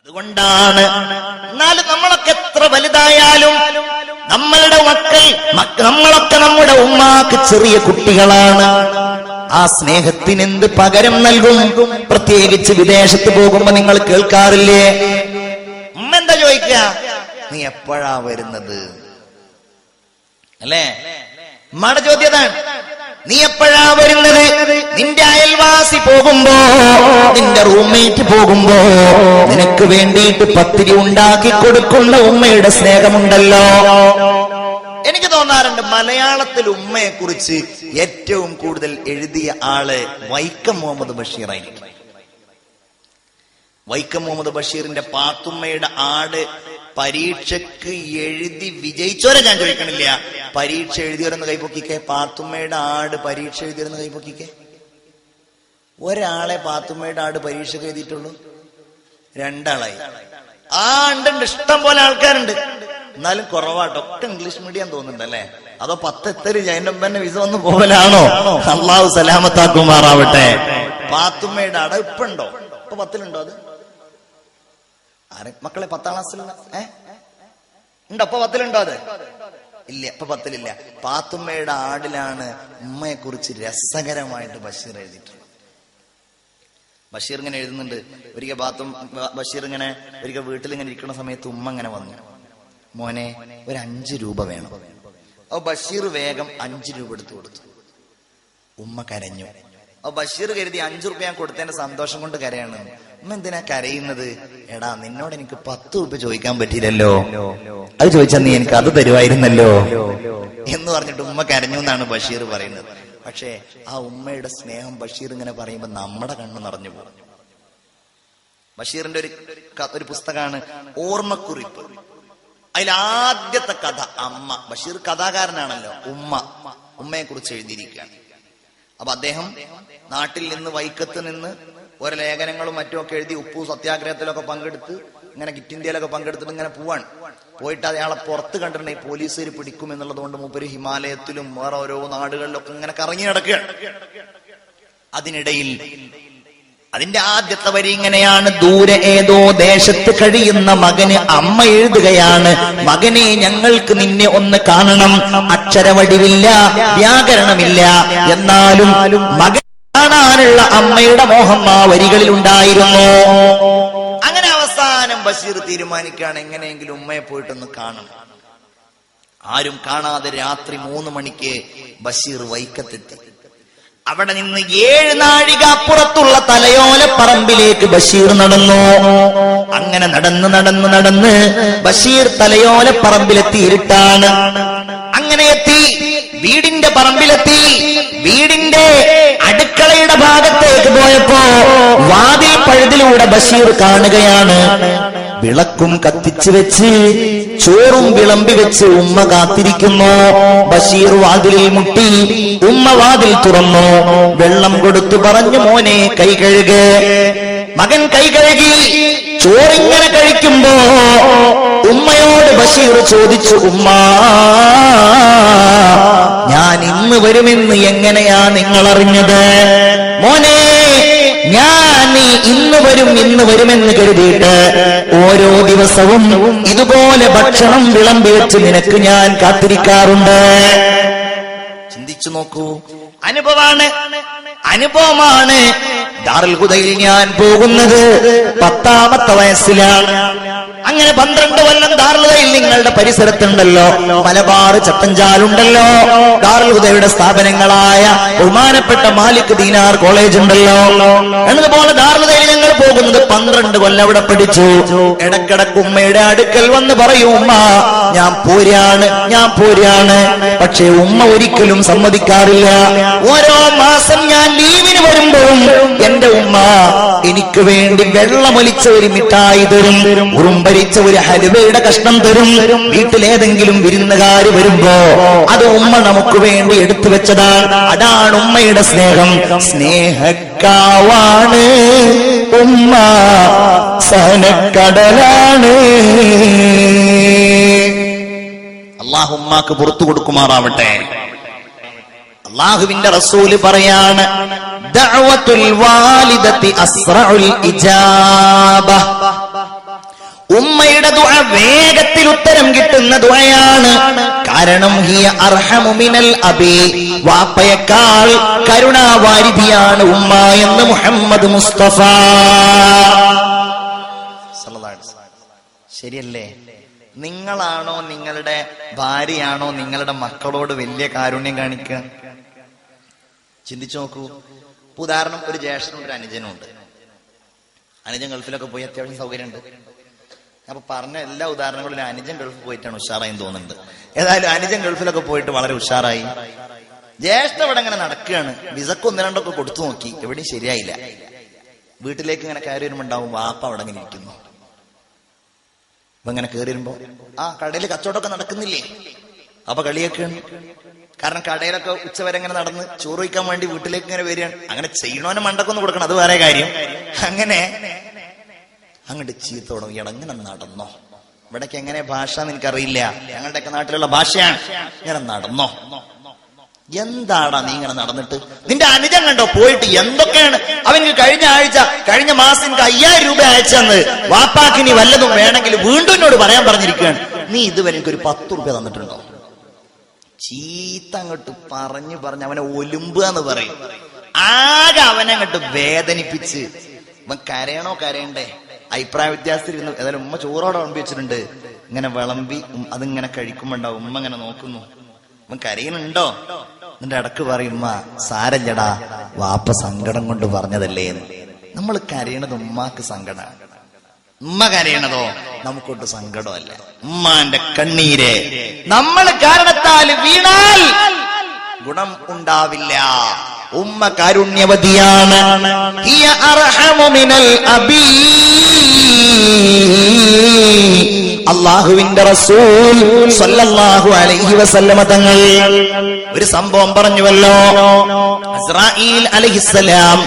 അതുകൊണ്ടാണ് എന്നാലും നമ്മളൊക്കെ എത്ര വലുതായാലും നമ്മളുടെ നമ്മളൊക്കെ നമ്മുടെ ഉമ്മാക്ക് ചെറിയ കുട്ടികളാണ്. ആ സ്നേഹത്തിന് എന്ത് പകരം നൽകും? പ്രത്യേകിച്ച് വിദേശത്ത് പോകുമ്പോ നിങ്ങൾ കേൾക്കാറില്ലേ, ഉമ്മ എന്താ ചോദിക്കുക, നീ എപ്പോഴാ വരുന്നത് അല്ലേ? ഉമ്മയുടെ ചോദ്യതാണ്, നീ എപ്പോഴാ വരുന്നത്? നിന്റെ അയൽവാസി പോകുമ്പോ, നിന്റെ റൂംമേറ്റ് പോകുമ്പോ നിനക്ക് വേണ്ടിയിട്ട് പത്തിരി ഉണ്ടാക്കി കൊടുക്കുന്ന ഉമ്മയുടെ സ്നേഹമുണ്ടല്ലോ. എനിക്ക് തോന്നാറുണ്ട് മലയാളത്തിൽ ഉമ്മയെ കുറിച്ച് ഏറ്റവും കൂടുതൽ എഴുതിയ ആള് വൈക്കം മുഹമ്മദ് ബഷീർ ആയിരിക്കും. വൈക്കം മുഹമ്മദ് ബഷീറിന്റെ പാത്തുമ്മയുടെ ആട് പരീക്ഷക്ക് എഴുതി വിജയിച്ചോരെ ഞാൻ ചോദിക്കണില്ല, പരീക്ഷ എഴുതിയവരെന്ന് കൈപ്പൊക്കിക്കേ. പാത്തുമ്മയുടെ ആട് പരീക്ഷ എഴുതിയവരെന്ന് കൈപ്പൊക്കിക്കേ. ഒരാളെ പാത്തുമ്മയുടെ ആട് പരീക്ഷക്ക് എഴുതിയിട്ടുള്ളൂ, രണ്ടാളായി. ഉണ്ട്, ഇഷ്ടം പോലെ ആൾക്കാരുണ്ട്, എന്നാലും കുറവാട്ടോ. ഒക്കെ ഇംഗ്ലീഷ് മീഡിയം തോന്നുന്നുണ്ടല്ലേ? അതോ 10 എത്തര് ജൈനമ്പന്നെ വിസ വന്ന് പോകലാണോ? അള്ളാഹു സലാമത്താക്കുമാറാവട്ടെ. പാത്തുമ്മയുടെ ആട് ഇപ്പൊ ഉണ്ടോ? ഇപ്പൊ 10ലുണ്ടോ? അത് മക്കളെ 10ാം ക്ലാസ്സിലുള്ള ഉണ്ടോ? ഇപ്പൊ 10ലുണ്ടോ? അത് ഇല്ല, ഇപ്പൊ 10ലില്ല. പാത്തുമ്മയുടെ ആടിലാണ് ഉമ്മയെ കുറിച്ച് രസകരമായിട്ട് ബഷീർ എഴുതിയിട്ടുള്ളത്. ബഷീർ ഇങ്ങനെ എഴുതുന്നുണ്ട്. ഒരിക്കൽ ബഷീർ ഇങ്ങനെ ഒരിക്കൽ വീട്ടിലിങ്ങനെ ഇരിക്കുന്ന സമയത്ത് ഉമ്മ ഇങ്ങനെ വന്നു, മോനെ ഒരു 5 രൂപ വേണം. അപ്പൊ ബഷീർ വേഗം 5 രൂപ എടുത്തു കൊടുത്തു. ഉമ്മ കരഞ്ഞു. അപ്പൊ ബഷീർ കരുതി 5 രൂപ ഞാൻ കൊടുത്തതിന്റെ സന്തോഷം കൊണ്ട് കരയാണ്. ഉമ്മ എന്തിനാ കരയുന്നത്? എടാ, നിന്നോട് എനിക്ക് 10 രൂപ ചോദിക്കാൻ പറ്റിയില്ലല്ലോ, അത് ചോദിച്ചാൽ നീ എനിക്ക് അത് തരുമായിരുന്നല്ലോ എന്ന് പറഞ്ഞിട്ട് ഉമ്മ കരഞ്ഞു എന്നാണ് ബഷീർ പറയുന്നത്. പക്ഷേ ആ ഉമ്മയുടെ സ്നേഹം ബഷീർ ഇങ്ങനെ പറയുമ്പോ നമ്മുടെ കണ്ണ് നിറഞ്ഞു പോകും. ബഷീറിന്റെ ഒരു പുസ്തകമാണ് ഓർമ്മക്കുറിപ്പ്. അതിലാദ്യത്തെ കഥ അമ്മ. ബഷീർ കഥാകാരനാണല്ലോ. ഉമ്മയെ കുറിച്ച് എഴുതിയിരിക്കുകയാണ്. അപ്പൊ അദ്ദേഹം നാട്ടിൽ നിന്ന് വൈക്കത്ത് നിന്ന് ഓരോ ലേഖനങ്ങളും മറ്റുമൊക്കെ എഴുതി ഉപ്പു സത്യാഗ്രഹത്തിലൊക്കെ പങ്കെടുത്ത് ഇങ്ങനെ കിറ്റ് ഇന്ത്യയിലൊക്കെ പങ്കെടുത്തിട്ട് ഇങ്ങനെ പോവാണ്. പോയിട്ട് അയാളെ പുറത്ത് കണ്ടിട്ടുണ്ടെങ്കിൽ പോലീസുകാർ പിടിക്കും എന്നുള്ളത് കൊണ്ട് മൂപ്പര് ഹിമാലയത്തിലും വേറെ ഓരോ നാടുകളിലൊക്കെ ഇങ്ങനെ കറങ്ങി നടക്കുകയാണ്. അതിനിടയിൽ അതിന്റെ ആദ്യത്തെ വരി ഇങ്ങനെയാണ്: ദൂരെ ഏതോ ദേശത്ത് കഴിയുന്ന മകന് അമ്മ എഴുതുകയാണ്, മകനെ ഞങ്ങൾക്ക് നിന്നെ ഒന്ന് കാണണം. അക്ഷരവടിവില്ല, വ്യാകരണമില്ല, എന്നാലും മകൻ കാണാനുള്ള അമ്മയുടെ മോഹം ആ വരികളിൽ ഉണ്ടായിരുന്നു. അങ്ങനെ അവസാനം ബഷീർ തീരുമാനിക്കുകയാണ് എങ്ങനെയെങ്കിലും ഉമ്മയെ പോയിട്ടൊന്ന് കാണണം. ആരും കാണാതെ രാത്രി 3 മണിക്ക് ബഷീർ വൈക്കത്തെത്തി. അവിടെ നിന്ന് 7 നാഴിക അപ്പുറത്തുള്ള തലയോല പറമ്പിലേക്ക് ബഷീർ നടന്നു. അങ്ങനെ നടന്ന് ബഷീർ തലയോല പറമ്പിലെത്തി. ഇരുട്ടാണ്. അങ്ങനെ എത്തി, വീടിന്റെ പറമ്പിലെത്തി. വീടിന്റെ അടുക്കളയുടെ ഭാഗത്തേക്ക് പോയപ്പോ വാതിൽ പഴുതിലൂടെ ബഷീർ കാണുകയാണ്, വിളക്കും കത്തിച്ചു വെച്ച് ചോറും വിളമ്പി വെച്ച് ഉമ്മ കാത്തിരിക്കുന്നു. ബഷീർ വാതിലിൽ മുട്ടി. ഉമ്മ വാതിൽ തുറന്നു. വെള്ളം കൊടുത്തു പറഞ്ഞു, മോനെ കൈ കഴുക്. മകൻ കൈ കഴുകി. ചോറിങ്ങനെ കഴിക്കുമ്പോ ഉമ്മയോട് ബഷീർ ചോദിച്ചു, ഉമ്മ, ഞാൻ ഇന്ന് വരുമെന്ന് എങ്ങനെയാ നിങ്ങൾ അറിഞ്ഞത്? മോനെ, ഞാൻ ഇന്ന് വരുമെന്ന് കരുതിയിട്ട് ഓരോ ദിവസവും ഇതുപോലെ ഭക്ഷണം വിളമ്പി വെച്ച് നിനക്ക് ഞാൻ കാത്തിരിക്കാറുണ്ട്. ചിന്തിച്ചു നോക്കൂ, അനുഭവമാണ്. ദാറുൽ ഹുദയിൽ ഞാൻ പോകുന്നത് 10ാമത്തെ വയസ്സിലാണ്. അങ്ങനെ 12 കൊല്ലം ദാറുൽ ഹുദയിൽ നിങ്ങളുടെ പരിസരത്തുണ്ടല്ലോ, മലബാർ ചട്ടഞ്ചാലുണ്ടല്ലോ, ദാറുൽ ഹുദയുടെ സ്ഥാപനങ്ങളായ ബഹുമാനപ്പെട്ട മാലിക് ദീനാർ കോളേജ് ഉണ്ടല്ലോ. എന്നതുപോലെ ദാറുൽ ഹുദയിൽ ഞങ്ങൾ പോകുന്നത് 12 കൊല്ലം അവിടെ പഠിച്ചു. ഇടക്കിടക്ക് ഉമ്മയുടെ അടുക്കൽ വന്ന് പറയും, ഉമ്മ ഞാൻ പോരാണ്. പക്ഷെ ഉമ്മ ഒരിക്കലും സമ്മതിക്കാറില്ല. ഓരോ മാസം ഞാൻ ലീവിന് വരുമ്പോഴും എന്റെ ഉമ്മ എനിക്ക് വേണ്ടി വെള്ളമൊലിച്ച ഒരു മിഠായി തരും, ഉറുമ്പരിച്ച ഒരു ഹലുവയുടെ കഷ്ണം തരും. വീട്ടിലേതെങ്കിലും വിരുന്നുകാര് വരുമ്പോ അത് ഉമ്മ നമുക്ക് വേണ്ടി എടുത്തു വെച്ചതാണ്. അതാണ് ഉമ്മയുടെ സ്നേഹം. സ്നേഹക്കാവാണ് ഉമ്മ, സഹനക്കടലാണ്. അല്ലാഹു ഉമ്മാക്ക് പുറത്തു കൊടുക്കുമാറാവട്ടെ. അല്ലാഹുവിന്റെ റസൂല് പറയാണ്, ദഅവത്തുൽ വാലിദത്തി അസ്റഉൽ ഇജാബ. ഉമ്മയുടെ ദുആ വേഗത്തിൽ ഉത്തരം കിട്ടുന്ന ദുആയാണ്. കാരണം ഹിയ അർഹമു മിനൽ അബി, വാപ്പയേക്കാൾ കരുണാവാരിധിയാണ് ഉമ്മ എന്ന് മുഹമ്മദ് മുസ്തഫ. ശരിയല്ലേ? നിങ്ങളാണോ നിങ്ങളുടെ ഭാര്യയാണോ നിങ്ങളുടെ മക്കളോട് വലിയ കാരുണ്യം കാണിക്കുക? ചിന്തിച്ചു നോക്കൂ. ഉദാഹരണം, ഒരു ജ്യേഷ്ഠനും ഒരു അനുജനും ഉണ്ട്. അനുജൻ ഗൾഫിലൊക്കെ പോയി അത്യാവശ്യം സൗകര്യമുണ്ട്. അപ്പൊ പറഞ്ഞ എല്ലാ ഉദാഹരണങ്ങളും അനുജൻ ഗൾഫിൽ പോയിട്ടാണ് ഉഷാറായി തോന്നുന്നുണ്ട്. ഏതായാലും അനുജൻ ഗൾഫിലൊക്കെ പോയിട്ട് വളരെ ഉഷാറായി. ജ്യേഷ്ഠ ഇവിടെ ഇങ്ങനെ നടക്കുകയാണ്. വിസക്ക് 1-2 കൊടുത്തു നോക്കി, എവിടെയും ശരിയായില്ല. വീട്ടിലേക്ക് ഇങ്ങനെ കയറി വരുമ്പോ ഉണ്ടാവും വാപ്പ അവിടെ ഇങ്ങനെ ഇരിക്കുന്നു. അപ്പൊ ഇങ്ങനെ കയറി വരുമ്പോ കടയിൽ കച്ചവടമൊക്കെ നടക്കുന്നില്ലേ? അപ്പൊ കളിയൊക്കെയാണ്. കാരണം കടയിലൊക്കെ ഉച്ചവരെ ഇങ്ങനെ നടന്ന് ചോറ് വയ്ക്കാൻ വേണ്ടി വീട്ടിലേക്ക് ഇങ്ങനെ വരികയാണ്. അങ്ങനെ ചെയ്യണോനെ മണ്ടക്കൊന്ന് കൊടുക്കണം, അത് വേറെ കാര്യം. അങ്ങനെ അങ്ങോട്ട് ചീത്തോടും, ഇങ്ങനെ നടന്നോ. ഇവിടേക്ക് എങ്ങനെ ഭാഷ എനിക്കറിയില്ല, ഞങ്ങളുടെയൊക്കെ നാട്ടിലുള്ള ഭാഷയാണ്. ഇങ്ങനെ നടന്നോ, എന്താടാ നീ ഇങ്ങനെ നടന്നിട്ട്? നിന്റെ അനുജൻ കണ്ടോ പോയിട്ട് എന്തൊക്കെയാണ് അവന് കഴിഞ്ഞ മാസം 5000 രൂപ അയച്ചെന്ന്. വാപ്പാക്ക് ഇനി വല്ലതും വേണമെങ്കിൽ വീണ്ടും എന്നോട് പറയാൻ പറഞ്ഞിരിക്കുകയാണ്. നീ ഇതുവരെ എനിക്കൊരു 10 രൂപ തന്നിട്ടുണ്ടോ? ചീത്ത അങ്ങോട്ട് പറഞ്ഞ് അവനെ ഒലുമ്പുക എന്ന് പറയും. ആകെ അവനെ അങ്ങോട്ട് വേദനിപ്പിച്ച് അവൻ കരയണോ കരയണ്ടേ അഭിപ്രായ വ്യത്യാസത്തിലിരുന്നു. ഏതായാലും ഉമ്മ ചോറോടെ വിളമ്പി വെച്ചിട്ടുണ്ട്. ഇങ്ങനെ വിളമ്പി അതിങ്ങനെ കഴിക്കുമ്പോണ്ടാവും ഉമ്മ ഇങ്ങനെ നോക്കുന്നു. അവൻ കരയുന്നുണ്ടോ? നിന്റെ ഇടക്ക് പറയും, ഉമ്മ സാരല്ലടാ, വാപ്പ സങ്കടം കൊണ്ട് പറഞ്ഞതല്ലേ എന്ന്. നമ്മൾ കരയണത് ഉമ്മാക്ക് സങ്കടമാണ്. ഉമ്മ കരയണതോ നമുക്കൊട്ട് സങ്കടമല്ല. ഉമ്മാന്റെ കണ്ണീര് നമ്മൾ കാരണത്താൽ വീണാൽ ഗുണം ഉണ്ടാവില്ല. ഉമ്മ കാരുണ്യവതിയാണ്. ഹിയ അർഹമു മിനൽ അബീ. അല്ലാഹുവിന്റെ റസൂൽ സല്ലല്ലാഹു അലൈഹി വസല്ലമ തങ്ങൾ ഒരു സംഭവം പറഞ്ഞുവല്ലോ. ഇസ്രായീൽ അലൈഹിസ്സലാം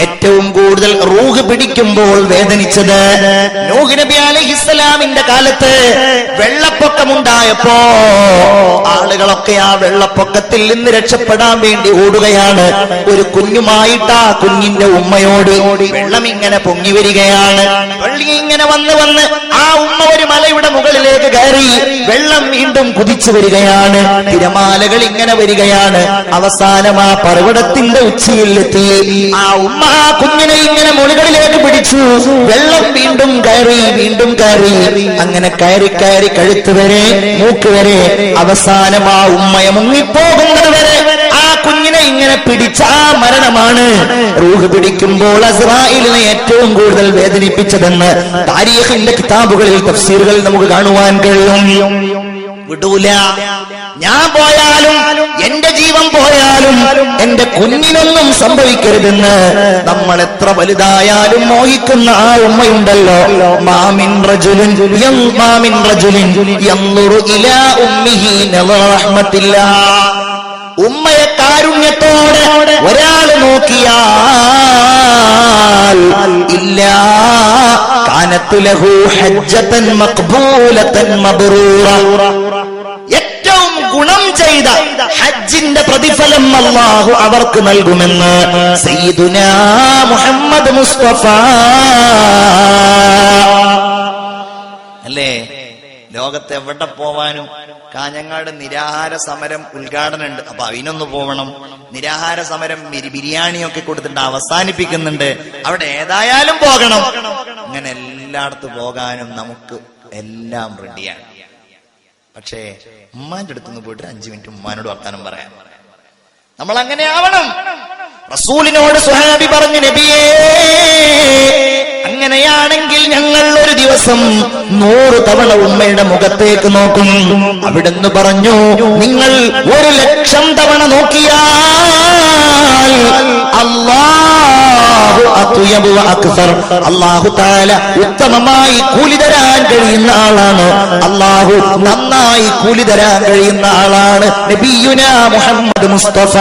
ഏറ്റവും കൂടുതൽ റൂഹ് പിടിക്കുമ്പോൾ വേദനിച്ചത് നൂഹ് നബി അലൈഹിസ്സലാമിന്റെ കാലത്ത് വെള്ളപ്പൊക്കമുണ്ടായപ്പോ ആളുകളൊക്കെ ആ വെള്ളപ്പൊക്കത്തിൽ നിന്ന് രക്ഷപ്പെടാൻ വേണ്ടി ഓടുകയാണ്. ഒരു കുഞ്ഞുമായിട്ട് ആ കുഞ്ഞിന്റെ ഉമ്മയോട് വെള്ളം ഇങ്ങനെ പൊങ്ങി വരികയാണ്. വെള്ളം ഇങ്ങനെ വന്ന് ആ ഉമ്മ ഒരു മലയുടെ മുകളിലേക്ക് കയറി. വെള്ളം വീണ്ടും കുതിച്ചു വരികയാണ്. തിരമാലകൾ ഇങ്ങനെ വരികയാണ്. അവസാനം ആ പർവ്വതത്തിന്റെ ഉച്ചിയിലെത്തി. ആ ഉമ്മ ആ കുഞ്ഞിനെ ഇങ്ങനെ മുകളിലേക്ക് പിടിച്ചു. വെള്ളം വീണ്ടും കയറി. അങ്ങനെ കയറി കഴുത്ത് വരെ മൂക്ക് വരെ അവസാനം ആ ഉമ്മയെ മുങ്ങിപ്പോകുന്നത് വരെ ആ കുഞ്ഞിനെ ഇങ്ങനെ പിടിച്ച ആ മരണമാണ് റൂഹ് പിടിക്കുമ്പോൾ അസ്രായേലിനെ ഏറ്റവും കൂടുതൽ വേദനിപ്പിച്ചതെന്ന് താരീഖിന്റെ കിതാബുകളിൽ തഫ്സീറുകളിൽ നമുക്ക് കാണുവാൻ കഴിയും. വിടൂല. ഞാൻ പോയാലും എന്റെ ജീവൻ പോയാലും എന്റെ കുഞ്ഞിനൊന്നും സംഭവിക്കരുതെന്ന് നമ്മൾ എത്ര വലുതായാലും മോഹിക്കുന്ന ആ ഉമ്മയുണ്ടല്ലോ. മാമിൻ റജുലിൻ യൻദുറു ഇലാ ഉമ്മിഹി നളറ റഹ്മത്തില്ലാഹ്. ഉമ്മയെ കാരുണ്യത്തോടെ ഒരാൾ നോക്കിയാൽ ഇല്ലാ കാനത്തു ലഹു ഹജ്ജതൻ മഖ്ബൂലതൻ മബ്റൂറ. ഏറ്റവും ഗുണം ചെയ്ത ഹജ്ജിന്റെ പ്രതിഫലം അല്ലാഹു അവർക്ക് നൽകുമെന്ന് സയ്യിദുനാ മുഹമ്മദ് മുസ്തഫ. അല്ലേ? ലോകത്ത് എവിടെ പോവാനും കാഞ്ഞങ്ങാട് നിരാഹാര സമരം ഉദ്ഘാടനം ഉണ്ട്. അപ്പൊ അതിനൊന്ന് പോവണം. നിരാഹാര സമരം ബിരിയാണിയൊക്കെ കൊടുത്തിട്ട് അവസാനിപ്പിക്കുന്നുണ്ട്. അവിടെ ഏതായാലും പോകണം. അങ്ങനെ എല്ലായിടത്തും പോകാനും നമുക്ക് എല്ലാം റെഡിയാണ്. പക്ഷേ ഉമ്മാന്റെ അടുത്തുനിന്ന് പോയിട്ട് 5 മിനിറ്റ് ഉമ്മാനോട് വർത്താനം പറയാം. നമ്മൾ അങ്ങനെ ആവണം. റസൂലിനോട് സ്വഹാബി പറഞ്ഞു, നബിയേ, അങ്ങനെയാണെങ്കിൽ ഞങ്ങൾ ഒരു ദിവസം 100 തവണ ഉമ്മയുടെ മുഖത്തേക്ക് നോക്കും. അവിടുന്ന് പറഞ്ഞു, നിങ്ങൾ 1,00,000 തവണ നോക്കിയാൽ അല്ലാഹു അത്യബു അക്സർ, അല്ലാഹു തആല ഉത്തമമായി കൂലി തരാൻ കഴിയുന്ന ആളാണ്. അല്ലാഹു നന്നായി കൂലി തരാൻ കഴിയുന്ന ആളാണ് നബിയുനാ മുഹമ്മദ് മുസ്തഫ.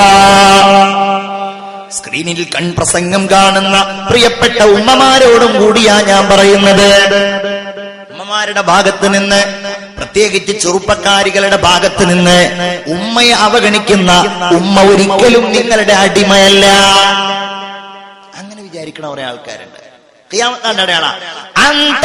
സ്ക്രീനിൽ കൺപ്രസംഗം കാണുന്ന പ്രിയപ്പെട്ട ഉമ്മമാരോടും കൂടിയാ ഞാൻ പറയുന്നത്. ഉമ്മമാരുടെ ഭാഗത്ത് നിന്ന്, പ്രത്യേകിച്ച് ചെറുപ്പക്കാരികളുടെ ഭാഗത്ത് നിന്ന് ഉമ്മയെ അവഗണിക്കുന്ന ഉമ്മ ഒരിക്കലും നിങ്ങളുടെ അടിമയല്ല. അങ്ങനെ വിചാരിക്കണ കുറെ ആൾക്കാരുണ്ട്. ഖിയാമത്ത് നാളിന്റെ അടയാള അന്ത